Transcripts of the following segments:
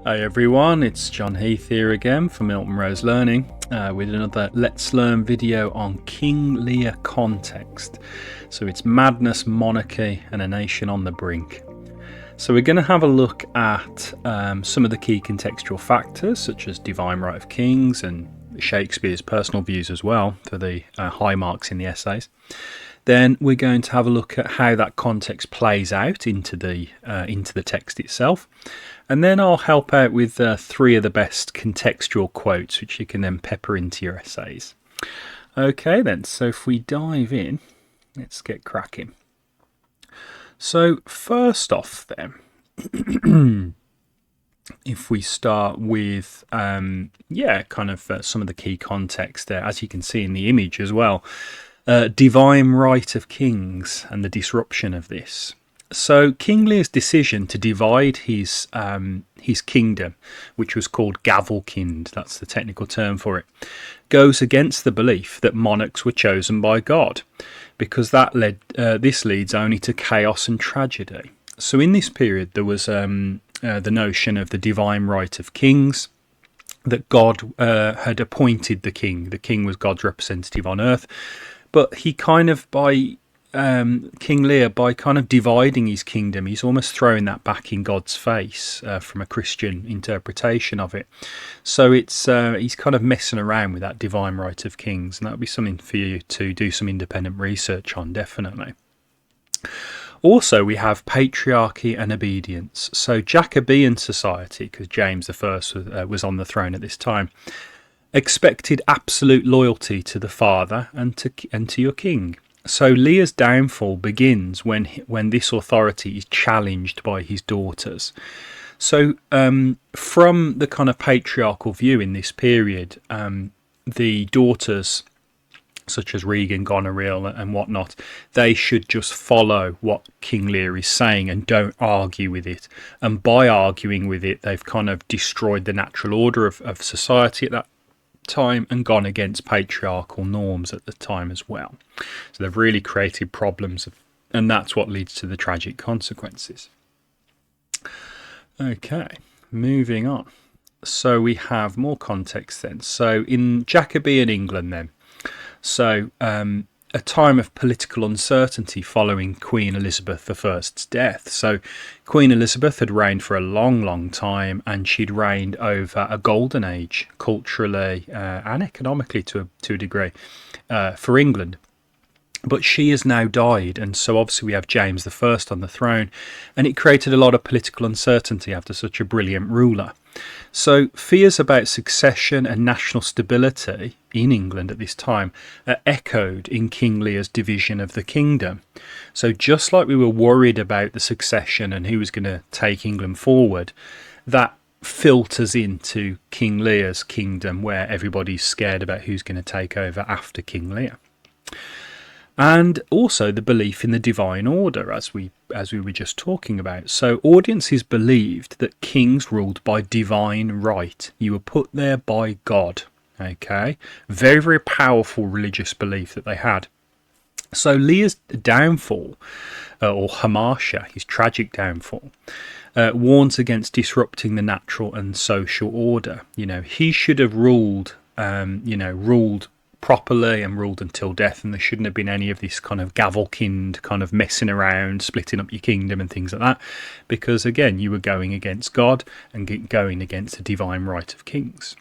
Hey everyone, it's John Heath here again for Milton Rose Learning with another Let's Learn video on King Lear context. So it's madness, monarchy and a nation on the brink. So we're going to have a look at some of the key contextual factors such as divine right of kings and Shakespeare's personal views as well for the high marks in the essays. Then we're going to have a look at how that context plays out into the text itself. And then I'll help out with three of the best contextual quotes, which you can then pepper into your essays. Okay then, so if we dive in, let's get cracking. So first off then, if we start with, some of the key context there, as you can see in the image as well, divine right of kings and the disruption of this. So King Lear's decision to divide his kingdom, which was called Gavelkind, that's the technical term for it, goes against the belief that monarchs were chosen by God, because this leads only to chaos and tragedy. So in this period there was the notion of the divine right of kings, that God had appointed the king. The king was God's representative on earth, but he kind of King Lear, by kind of dividing his kingdom, he's almost throwing that back in God's face from a Christian interpretation of it. So he's kind of messing around with that divine right of kings, and that would be something for you to do some independent research on, definitely. Also, we have patriarchy and obedience. So Jacobean society, because James I was on the throne at this time, expected absolute loyalty to the father and to your king. So Lear's downfall begins when this authority is challenged by his daughters. So from the kind of patriarchal view in this period, the daughters, such as Regan, Goneril and whatnot, they should just follow what King Lear is saying and don't argue with it. And by arguing with it, they've kind of destroyed the natural order of society at that time and gone against patriarchal norms at the time as well. So they've really created problems, and that's what leads to the tragic consequences. Okay, moving on. So we have more context then. So in Jacobean England then, so a time of political uncertainty following Queen Elizabeth I's death. So Queen Elizabeth had reigned for a long, long time, and she'd reigned over a golden age, culturally and economically to a degree, for England. But she has now died, and so obviously we have James I on the throne, and it created a lot of political uncertainty after such a brilliant ruler. So fears about succession and national stability in England at this time are echoed in King Lear's division of the kingdom. So just like we were worried about the succession and who was going to take England forward, that filters into King Lear's kingdom, where everybody's scared about who's going to take over after King Lear. And also the belief in the divine order, as we were just talking about. So audiences believed that kings ruled by divine right. You were put there by God. Okay, very, very powerful religious belief that they had. So Lear's downfall, or hamartia, his tragic downfall, warns against disrupting the natural and social order. He should have ruled properly and ruled until death, and there shouldn't have been any of this kind of gavelkind kind of messing around, splitting up your kingdom and things like that, because again you were going against God and going against the divine right of kings.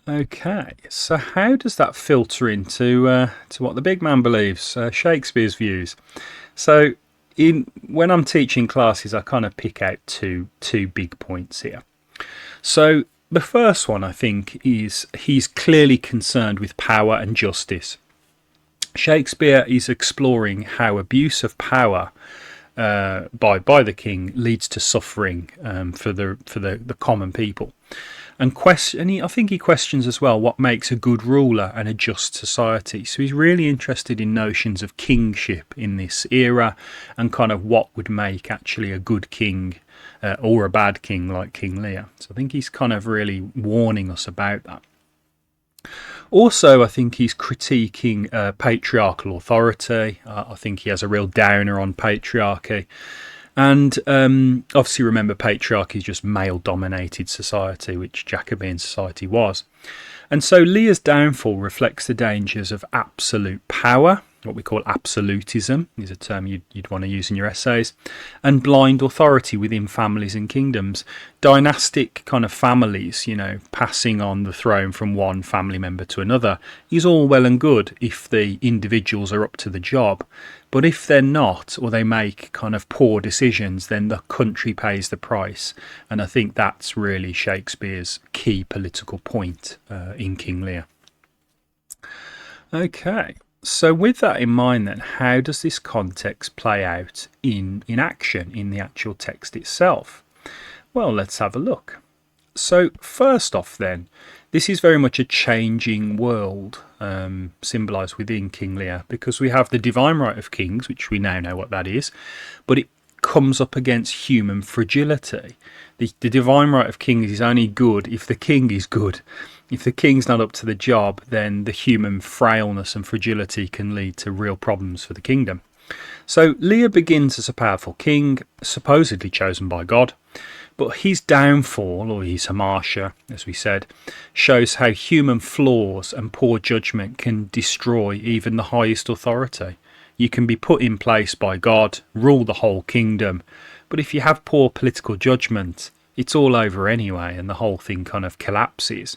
Okay, so how does that filter into to what the big man believes, Shakespeare's views? So when I'm teaching classes, I kind of pick out two big points here. So the first one, I think, is he's clearly concerned with power and justice. Shakespeare is exploring how abuse of power by the king leads to suffering for the common people. And I think he questions as well what makes a good ruler and a just society. So he's really interested in notions of kingship in this era and kind of what would make actually a good king or a bad king like King Lear. So I think he's kind of really warning us about that. Also, I think he's critiquing patriarchal authority. I think he has a real downer on patriarchy. And obviously, remember, patriarchy is just male-dominated society, which Jacobean society was. And so Lear's downfall reflects the dangers of absolute power, what we call absolutism, is a term you'd want to use in your essays, and blind authority within families and kingdoms. Dynastic kind of families, passing on the throne from one family member to another is all well and good if the individuals are up to the job. But if they're not, or they make kind of poor decisions, then the country pays the price. And I think that's really Shakespeare's key political point in King Lear. Okay, so with that in mind then, how does this context play out in action, in the actual text itself? Well, let's have a look. So first off then, this is very much a changing world, symbolised within King Lear, because we have the divine right of kings, which we now know what that is, but it comes up against human fragility. The divine right of kings is only good if the king is good. If the king's not up to the job, then the human frailness and fragility can lead to real problems for the kingdom. So Lear begins as a powerful king, supposedly chosen by God, but his downfall, or his hamartia, as we said, shows how human flaws and poor judgment can destroy even the highest authority. You can be put in place by God, rule the whole kingdom, but if you have poor political judgment, it's all over anyway, and the whole thing kind of collapses.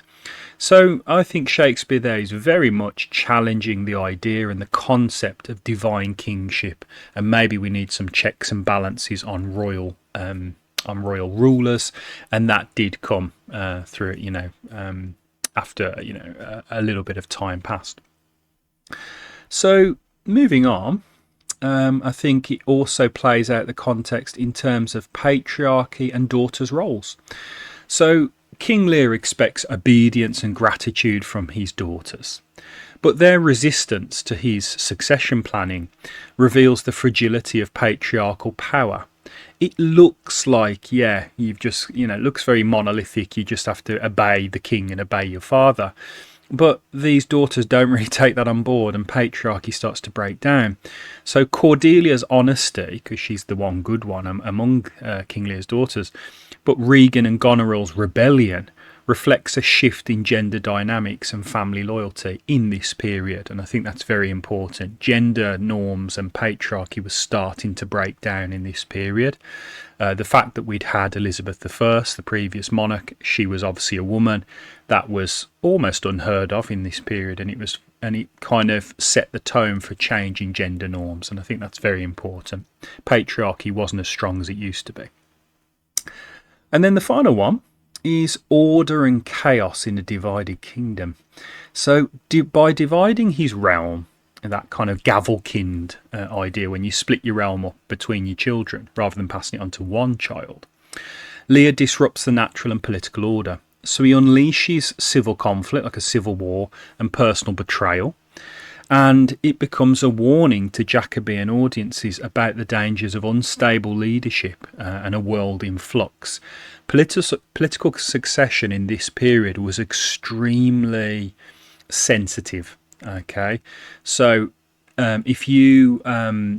So I think Shakespeare there is very much challenging the idea and the concept of divine kingship, and maybe we need some checks and balances on royal rulers, and that did come through after a little bit of time passed. So moving on, I think it also plays out the context in terms of patriarchy and daughters' roles. So King Lear expects obedience and gratitude from his daughters, but their resistance to his succession planning reveals the fragility of patriarchal power. It looks like, you've just, it looks very monolithic. You just have to obey the king and obey your father. But these daughters don't really take that on board, and patriarchy starts to break down. So Cordelia's honesty, because she's the one good one among King Lear's daughters, but Regan and Goneril's rebellion reflects a shift in gender dynamics and family loyalty in this period, and I think that's very important. Gender norms and patriarchy was starting to break down in this period. The fact that we'd had Elizabeth I, the previous monarch, she was obviously a woman, that was almost unheard of in this period, and it kind of set the tone for change in gender norms, and I think that's very important. Patriarchy wasn't as strong as it used to be. And then the final one is order and chaos in a divided kingdom. So by dividing his realm, that kind of gavelkind idea, when you split your realm up between your children rather than passing it on to one child, Lear disrupts the natural and political order. So he unleashes civil conflict, like a civil war, and personal betrayal. And it becomes a warning to Jacobean audiences about the dangers of unstable leadership and a world in flux. Political succession in this period was extremely sensitive. Okay, so if you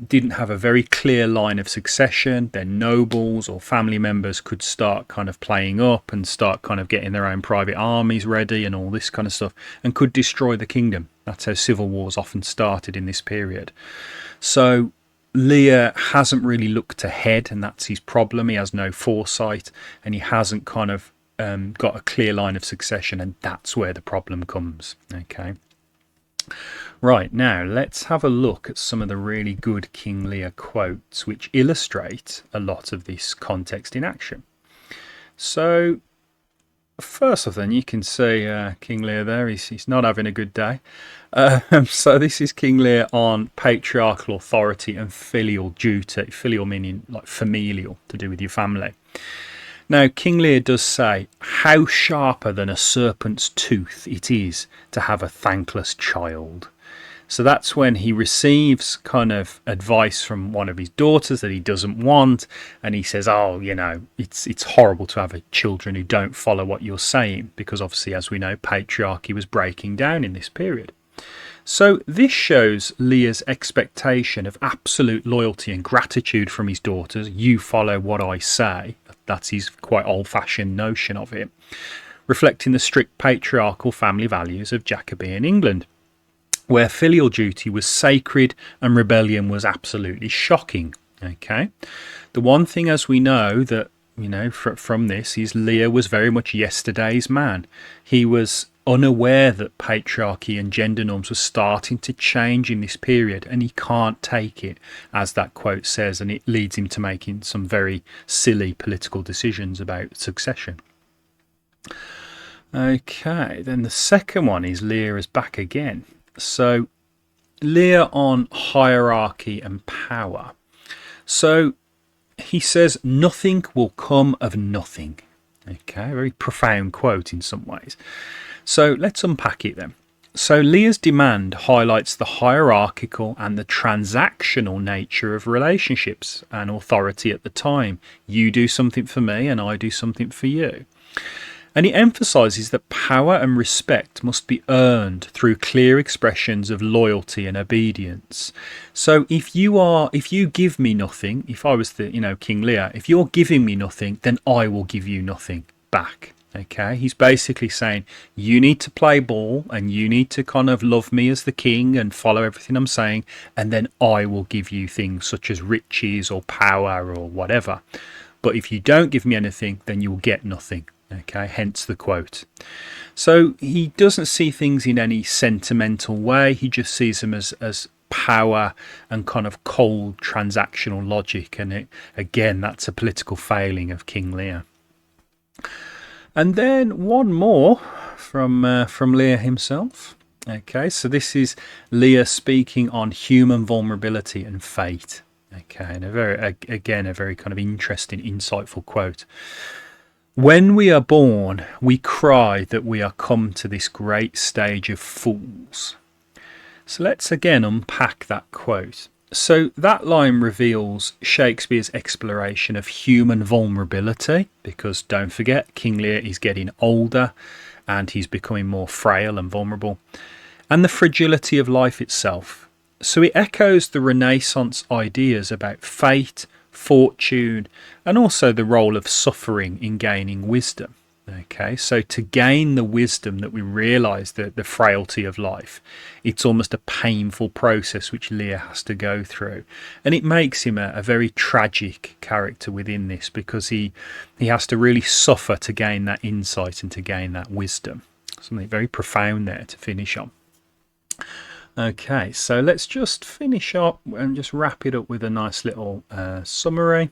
didn't have a very clear line of succession, then nobles or family members could start kind of playing up and start kind of getting their own private armies ready and all this kind of stuff, and could destroy the kingdom. That's how civil wars often started in this period. So Lear hasn't really looked ahead, and that's his problem. He has no foresight, and he hasn't kind of got a clear line of succession, and that's where the problem comes. Okay. Right, now let's have a look at some of the really good King Lear quotes which illustrate a lot of this context in action. So first off then, you can see King Lear there, he's not having a good day. So this is King Lear on patriarchal authority and filial duty. Filial meaning like familial, to do with your family. Now, King Lear does say, how sharper than a serpent's tooth it is to have a thankless child. So that's when he receives kind of advice from one of his daughters that he doesn't want, and he says, it's horrible to have children who don't follow what you're saying, because obviously, as we know, patriarchy was breaking down in this period. So this shows Lear's expectation of absolute loyalty and gratitude from his daughters. You follow what I say. That's his quite old-fashioned notion of it, reflecting the strict patriarchal family values of Jacobean England, where filial duty was sacred and rebellion was absolutely shocking. Okay, the one thing, as we know, that from this is Lear was very much yesterday's man. He was unaware that patriarchy and gender norms were starting to change in this period, and he can't take it, as that quote says, and it leads him to making some very silly political decisions about succession. Okay, then the second one is Lear is back again. So Lear on hierarchy and power. So he says, nothing will come of nothing. Okay, very profound quote in some ways. So let's unpack it then. So Lear's demand highlights the hierarchical and the transactional nature of relationships and authority at the time. You do something for me and I do something for you. And he emphasises that power and respect must be earned through clear expressions of loyalty and obedience. So if you give me nothing, if I was King Lear, if you're giving me nothing, then I will give you nothing back. Okay, he's basically saying you need to play ball and you need to kind of love me as the king and follow everything I'm saying, and then I will give you things such as riches or power or whatever. But if you don't give me anything, then you will get nothing. Okay, hence the quote. So he doesn't see things in any sentimental way. He just sees them as power and kind of cold transactional logic. And again, that's a political failing of King Lear. And then one more from Lear himself. Okay, so this is Lear speaking on human vulnerability and fate. Okay, and a very kind of interesting, insightful quote. When we are born, we cry that we are come to this great stage of fools. So let's again unpack that quote. So that line reveals Shakespeare's exploration of human vulnerability, because don't forget, King Lear is getting older and he's becoming more frail and vulnerable, and the fragility of life itself. So it echoes the Renaissance ideas about fate, fortune, and also the role of suffering in gaining wisdom. Okay, so to gain the wisdom that we realise the frailty of life, it's almost a painful process which Lear has to go through, and it makes him a very tragic character within this, because he has to really suffer to gain that insight and to gain that wisdom. Something very profound there to finish on. Okay, so let's just finish up and just wrap it up with a nice little summary.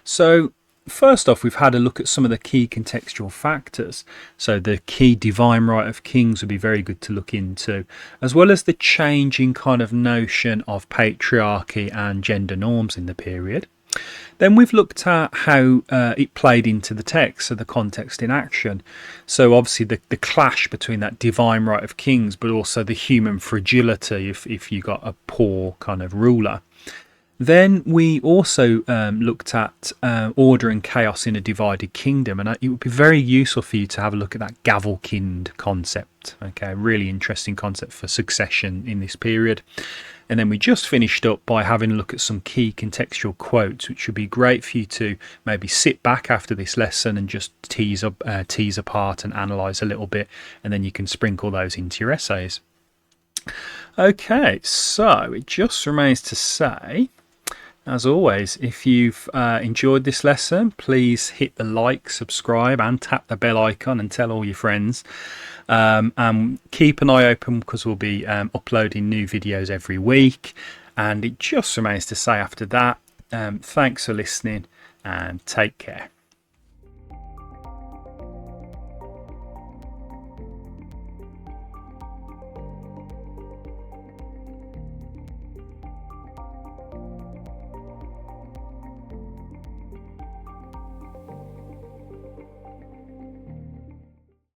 So first off, we've had a look at some of the key contextual factors. So the key divine right of kings would be very good to look into, as well as the changing kind of notion of patriarchy and gender norms in the period. Then we've looked at how it played into the text, so the context in action. So obviously the clash between that divine right of kings, but also the human fragility if you got a poor kind of ruler. Then we also looked at order and chaos in a divided kingdom, and it would be very useful for you to have a look at that gavelkind concept. Okay, really interesting concept for succession in this period. And then we just finished up by having a look at some key contextual quotes, which would be great for you to maybe sit back after this lesson and just tease apart and analyse a little bit, and then you can sprinkle those into your essays. Okay, so it just remains to say, as always, if you've enjoyed this lesson, please hit the like, subscribe and tap the bell icon and tell all your friends. And keep an eye open, because we'll be uploading new videos every week. And it just remains to say after that, thanks for listening and take care.